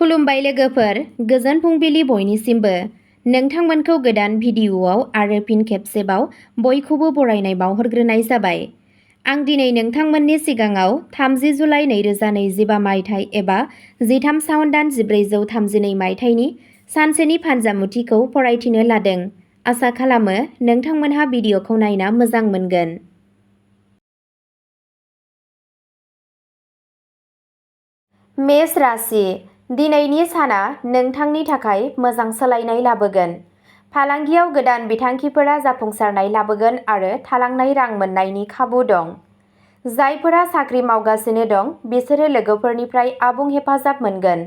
खुलुमबाय लोगोफोर, गोजोन फुंबिलि बयनिसिमबो। नोंथांमोनखौ गोदान भिडिअ'आव आरो फिन खेबसेबाव बयखौबो बरायनाय बावहरग्रोनाय जाबाय। आं दिनै नोंथांमोननि सिगाङाव 30 जुलाइ 2025 मायथाइ एबा 13 सावन दान 1432 मायथाइनि सानसेनि फान्जामुथिखौ फरायथिनो लादों। आसा खालामो नोंथांमोनहा भिडिअ'खौ नायना मोजां मोनगोन। मेष राशि, दिनैनि साना नोंथांनि थाखाय मोजां सोलायनाय लाबोगोन। फालांगियाव गोदान बिथांखिफोरा जाफुंसारनाय लाबोगोन आरो थालांनाय रां मोन्नायनि खाबु दं। जायफोरा साख्रि मावगासिनो दं बिसोरो लोगोफोरनिफ्राय आबुं हेफाजाब मोनगोन।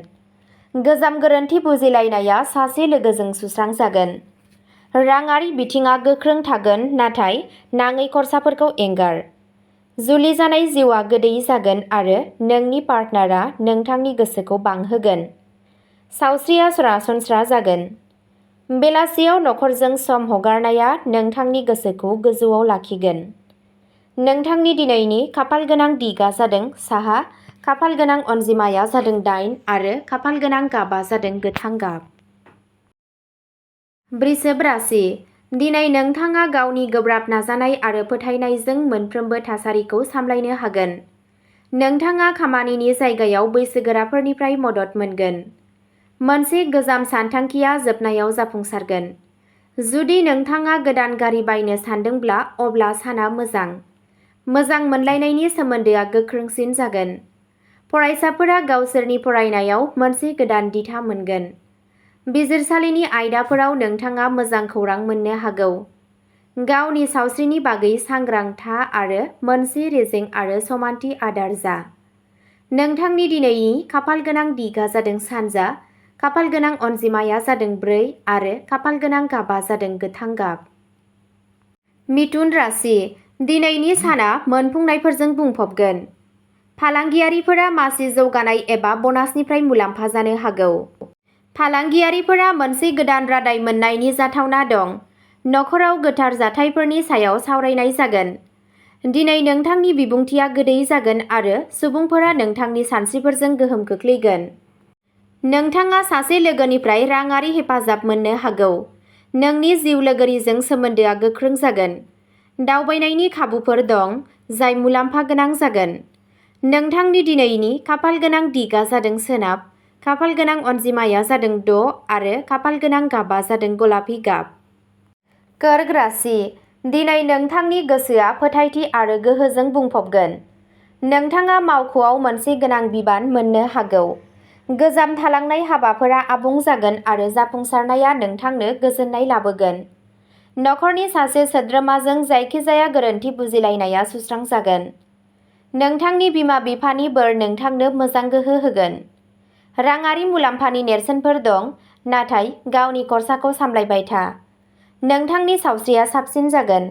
गोजाम गोरोन्थि बुजिलायनाया सासे लोगोजों सुस्रांजागोन। राङारि बिथिङा गोख्रों थागोन नाथाय नाङै खरसाफोरखौ एंगार। जुलि जानाय जिउआ गोदै जागोन आरो नोंनि पार्टनारआ नोंथांनि गोसोखौ बांहोगोन। सावस्रिया सरासनस्रा जागोन। बेलासियाव नखरजों सम हगारनाया नोंथांनि गोसोखौ गोजौआव लाखिगोन। नोंथांनि दिनैनि खाफालगोनां दिगा जादों साहा, खाफालगोनां अनजिमाया जादों 8 आरो खाफालगोनां गाबआ जादों गोथां गाब। वृषभ राशि, दिनै नोंथाङा गावनि गोब्राब नाजानाय आरो फोथायनायजों मोनफ्रोमबो थासारिखौ सामलायनो हागोन। नोंथाङा खामानिनि जायगायाव बैसोगोराफोरनिफ्राय मदद मोनगोन। मोनसे गोजाम सानथांखिया जोबनायाव जाफुंसारगोन। जुदि नोंथाङा गोदान गारि बायनो सानदोंब्ला अब्ला साना मोजां। मोजां मोनलायनायनि सोमोन्दोआ गोख्रोंसिन जागोन। फरायसाफोरा गावसोरनि फरायनायाव मोनसे गोदान दिथा मोनगोन। बिजिरसालिनि आयदाफोराव नोंथाङा मोजां खौरां मोननो हागौ। गावनि सावस्रिनि बागै सांग्रां था आरो मोनसे रेजें आरो समानथि आदार जा। नोंथांनि दिनैनि खाफालगोनां दिगा जादों सानजा, खाफालगोनां अनजिमाया जादों 4 आरो खाफालगोनां गाबआ जादों गोथां गाब। मिथुन राशि, दिनैनि साना मोनफुंनायफोरजों बुंफबगोन। फालांगियारिफोरा मासि जौगानाय एबा ब'नासनिफ्राय मुलाम्फा जानो हागौ। फालांगियारिफोरा मोनसे गोदान रादाय मोन्नायनि जाथावना दं। नखराव गोथार जाथायफोरनि सायाव सावरायनाय जागोन। दिनै नोंथांनि बिबुंथिआ गोदै जागोन आरो सुबुंफोरा नोंथांनि सानस्रिफोरजों गोहोम खोख्लैगोन। नोंथाङा सासे लोगोनिफ्राय राङारि हेफाजाब मोननो हागौ। नोंनि जिउ लोगोरिजों सोमोन्दोआ गोख्रों जागोन। दावबायनायनि खाबुफोर दं जाय मुलाम्फा गोनां जागोन। नोंथांनि दिनैनि खाफालगोनां दिगा जादों सोनाब, खाफालगोनां अनजिमाया जादों 6 आरो खाफालगोनां गाबआ जादों गलापि गाब। कर्क राशि, दिनै नोंथांनि गोसोआ फोथायथि आरो गोहोजों बुंफबगोन। नोंथाङा मावख'आव मोनसे गोनां बिबान मोननो हागौ। गोजाम थालांनाय हाबाफोरा आबुं जागोन आरो जाफुंसारनाया नोंथांनो गोजोननाय लाबोगोन। नखरनि सासे सोद्रोमाजों जायखिजाया गोरोन्थि बुजिलायनाया सुस्रांजागोन। नोंथांनि बिमा-बिफानि बोर नोंथांनो मोजां गोहो होगोन। राङारि मुलाम्फानि नेरसोनफोर दं, नाथाय गावनि खरसाखौ सामलायबाय था। नोंथांनि सावस्रिया साबसिन जागोन।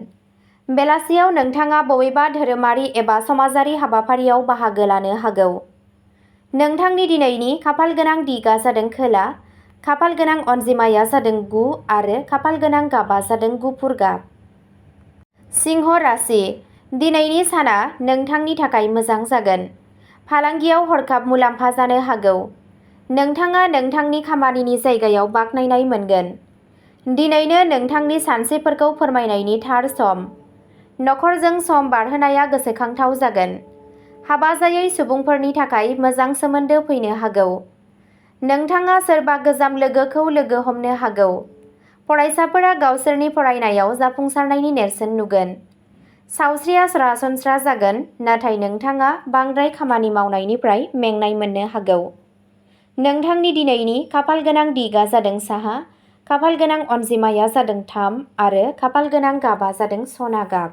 बेलासियाव नोंथाङा बबेबा धोरोमारि एबा समाजारि हाबाफारियाव बाहागो लानो हागौ। नोंथांनि दिनैनि खाफालगोनां दिगा जादों खोला, खाफालगोनां अनजिमाया जादों 9 आरो खाफालगोनां गाबआ जादों गुफुर गाब। सिंह राशि, दिनैनि साना नोंथांनि थाखाय मोजां जागोन। फालांगियाव हरखाब मुलाम्फा जानो हागौ। नोंथाङा नोंथांनि खामानिनि जायगायाव बाख्नायनाय मोनगोन। दिनैनो नोंथांनि सानस्रिफोरखौ फोरमायनायनि थार सम। नखरजों सम बारहोनाया गोसोखांथाव जागोन। हाबा जायै सुबुंफोरनि थाखाय मोजां सोमोन्दो फैनो हागौ। नोंथाङा सोरबा गोजाम लोगोखौ लोगो हमनो हागौ। फरायसाफोरा गावसोरनि फरायनायाव जाफुंसारनायनि नेरसोन नुगोन। सावस्रिया सरासनस्रा जागोन नाथाय नोंथाङा बांद्राय खामानि मावनायनिफ्राय मेंनाय मोननो हागौ। नोंथांनि दिनैनि खाफालगोनां दिगा जादों साहा, खाफालगोनां अनजिमाया जादों 3 आरो खाफालगोनां गाबआ जादों सना गाब।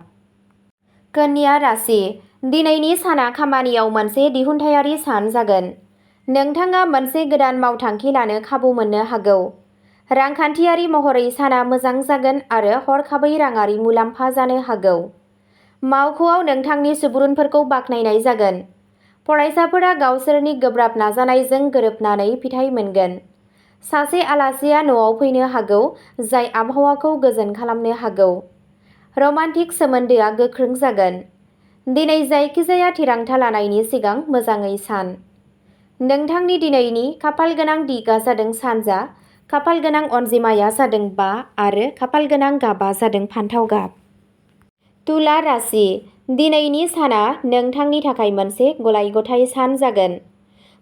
कन्या राशि, दिनैनि साना खामानियाव मोनसे दिहुनथायारि सान जागोन। नोंथाङा मोनसे गोदान मावथांखि लानो खाबु मोननो हागौ। रांखान्थियारि महरै साना मोजां जागोन आरो हरखाबै राङारि मुलाम्फा जानो हागौ। मावख'आव नोंथांनि सुबुरुनफोरखौ बाख्नायनाय जागोन। फरायसाफोरा गावसोरनि गोब्राब नाजानायजों गोरोबनानै फिथाय मोनगोन। सासे आलासिया न'आव फैनो हागौ जाय आबहावाखौ गोजोन खालामनो हागौ। रमान्टिक सोमोन्दोआ गोख्रों जागोन। दिनै जायखिजाया थिरांथा लानायनि सिगां मोजाङै सान। नोंथांनि दिनैनि खाफाल गोनां दिगा जादों सानजा, खाफाल गोनां अनजिमाया जादों 5 आरो खाफाल गोनां गाबा जादों फान्थाव गाब। तुला राशि, दिनैनि साना नोंथांनि थाखाय मोनसे गलाय-गथाय सान जागोन।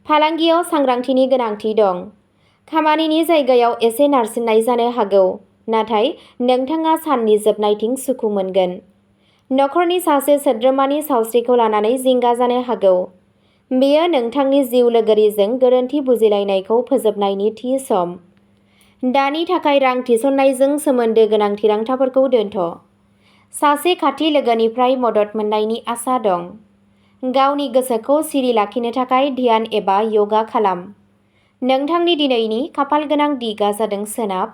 फालांगियाव सांग्रांथिनि गोनांथि दं। खामानिनि जायगायाव एसे नारसिननाय जानो हागौ, नाथाय नोंथाङा साननि जोबनायथिं सुखु मोनगोन। नखरनि सासे सोद्रोमानि सावस्रिखौ लानानै जिंगा जानो हागौ। बेयो नोंथांनि जिउ लोगोरिजों गोरोन्थि बुजिलायनायखौ फोजोबनायनि थि सम। दानि थाखाय रां थिसननायजों सोमोन्दो गोनां थिरांथाफोरखौ दोनथ'। सासे खाथि लोगोनिफ्राय मदद मोननायनि आसा दं। गावनि गोसोखौ सिरि लाखिनो थाखाय ध्यान एबा यगा खालाम। नोंथांनि दिनैनि खाफाल गोनां दिगा जादों सोनाब,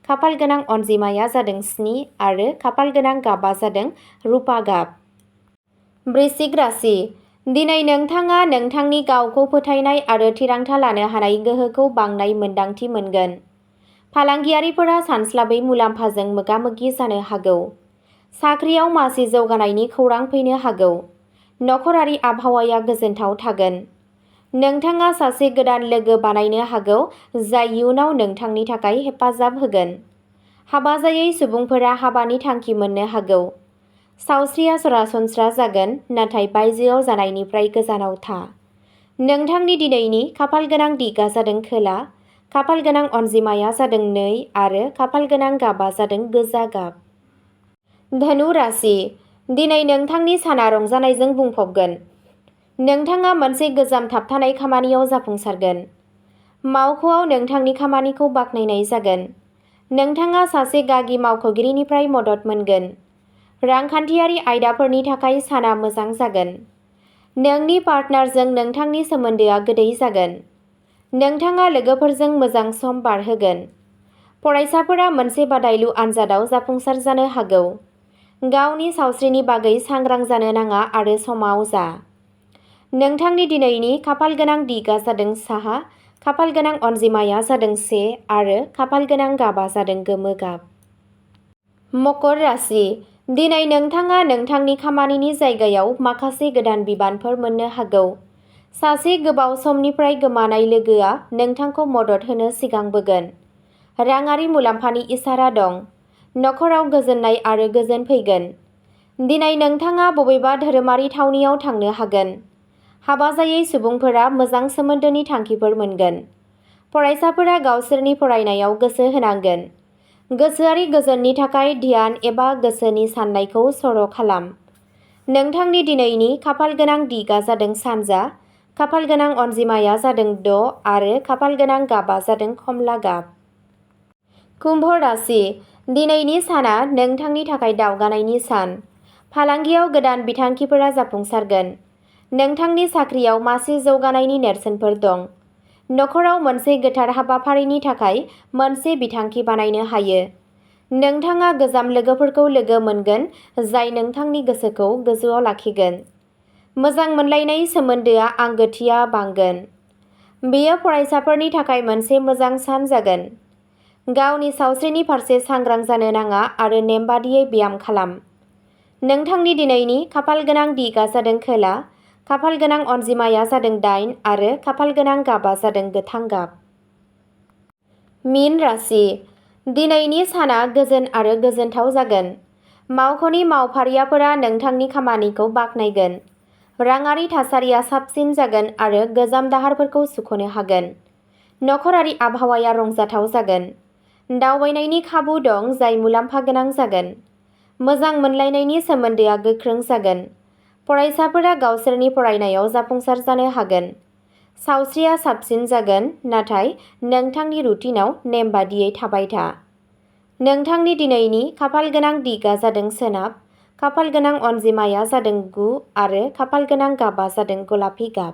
खाफाल गोनां अनजिमाया जादों 7 आरो खाफाल गोनां गाबा जादों रुपा गाब। वृश्चिक राशि, दिनै नोंथाङा नोंथांनि गावखौ फोथायनाय आरो थिरांथा लानो हानाय गोहोखौ बांनाय मोन्दांथि मोनगोन। फालांगियारिफोरा सानस्लाबै मुलाम्फाजों मोगा-मोगि जानो हागौ। साख्रियाव मासि जौगानायनि खौरां फैनो हागौ। नखरारि आबहावाया गोजोनथाव थागोन। नोंथाङा सासे गोदान लोगो बानायनो हागौ जाय इयुनाव नोंथांनि थाखाय हेफाजाब होगोन। हाबा जायै सुबुंफोरा हाबानि थांखि मोननो हागौ। सावस्रिया सरासनस्रा जागोन, नाथाय बायजोआव जानायनिफ्राय गोजानाव था। नोंथांनि दिनैनि खाफाल गोनां दिगा जादों खोला, खाफाल गोनां अनजिमाया जादों 2 आरो खाफाल गोनां गाबा जादों गोजा गाब। धनु राशि, दिनै नोंथांनि साना रंजानायजों बुंफबगोन। नोंथाङा मोनसे गोजाम थाबथानाय खामानियाव जाफुंसारगोन। मावख'आव नोंथांनि खामानिखौ बाख्नायनाय जागोन। नोंथाङा सासे गागि मावख'गिरिनिफ्राय मदद मोनगोन। रांखान्थियारि आयदाफोरनि थाखाय साना मोजां जागोन। नोंनि पार्टनारजों नोंथांनि सोमोन्दोआ गोदै जागोन। नोंथाङा लोगोफोरजों मोजां सम बारहोगोन। फरायसाफोरा मोनसे बादायलु आनजादाव जाफुंसार जानो हागौ। गावनि सावस्रिनि बागै सांग्रां जानो नाङा आरो समाव जा। नोंथांनि दिनैनि खाफाल गोनां दिगा जादों साहा, खाफाल गोनां अनजिमाया जादों 1 आरो खाफाल गोनां गाबा जादों गोमो गाब। मकर राशि, दिनै नोंथाङा नोंथांनि खामानिनि जायगायाव माखासे गोदान बिबानफोर मोननो हागौ। सासे गोबाव समनिफ्राय गोमानाय लोगोआ नोंथांखौ मदद होनो सिगांबोगोन। राङारि मुलाम्फानि इसारा दं। नखराव गोजोननाय आरो गोजोन फैगोन। दिनै नोंथाङा बबेबा धोरोमारि थावनियाव थांनो हागोन। हाबा जायै सुबुंफोरा मोजां सोमोन्दोनि थांखिफोर मोनगोन। फरायसाफोरा गावसोरनि फरायनायाव गोसो होनांगोन। गोसोआरि गोजोननि थाखाय ध्यान एबा गोसोनि साननायखौ सर' खालाम। नोंथांनि दिनैनि खाफाल गोनां दिगा जादों सानजा, खाफाल गोनां अनजिमाया जादों 6 आरो खाफाल गोनां गाबा जादों खमला गाब। कुम्भ राशि, दिनैनि साना नोंथांनि थाखाय दावगानायनि सान। फालांगियाव गोदान बिथांखिफोरा जाफुंसारगोन। नोंथांनि साख्रियाव मासि जौगानायनि नेरसोनफोर दं। नखराव मोनसे गोथार हाबाफारिनि थाखाय मोनसे बिथांखि बानायनो हायो। नोंथाङा गोजाम लोगोफोरखौ लोगो मोनगोन जाय नोंथांनि गोसोखौ गोजौआव लाखिगोन। मोजां मोनलायनाय सोमोन्दोआ आंगोथिया बांगोन। बेयो फरायसाफोरनि थाखाय मोनसे मोजां सान जागोन। गावनि सावस्रिनि फारसे सांग्रां जानो नाङा आरो नेमबादियै ब्याम खालाम। नोंथांनि दिनैनि खाफाल गोनां दिगा जादों खोला, खाफाल गोनां अनजिमाया जादों 8 आरो खाफाल गोनां गाबा जादों गोथां गाब। मीन राशि, दिनैनि साना गोजोन आरो गोजोनथाव जागोन। मावख'नि मावफारियाफोरा नोंथांनि खामानिखौ बाख्नायगोन। राङारि थासारिया साबसिन जागोन आरो गोजाम दाहारफोरखौ सुख'नो हागोन। नखरारि आबहावाया रंजाथाव जागोन। दावबायनायनि खाबु दं जाय मुलाम्फा गोनां जागोन। मोजां मोनलायनायनि सोमोन्दोआ गोख्रों जागोन। फरायसाफोरा गावसोरनि फरायनायाव जाफुंसार जानो हागोन। सावस्रिया साबसिन जागोन, नाथाय नोंथांनि रुटिनआव नेमबादियै थाबाय था। नोंथांनि दिनैनि खाफाल गोनां दिगा जादों सोनाब, खाफाल गोनां अनजिमाया जादों 9 आरो खाफाल गोनां गाबा जादों गलापि गाब।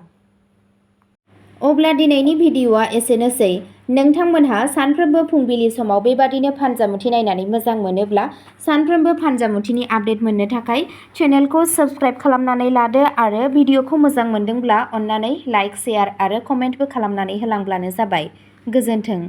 अब्ला दिनैनि भिडिअ'आ एसेनोसै। नोंथांमोनहा सानफ्रोमबो फुंबिलि समाव बेबादिनो फानजामुथि नायनानै मोजां मोनोब्ला सानफ्रोमबो फानजामुथिनि आपडेट मोननो थाखाय चेनेलखौ साबस्क्राइब खालामनानै लादो आरो भिडिअ'खौ मोजां मोनदोंब्ला अन्नानै लाइक, शेयार आरो कमेन्टबो खालामनानै होलांब्लानो जाबाय। गोजोन्थों।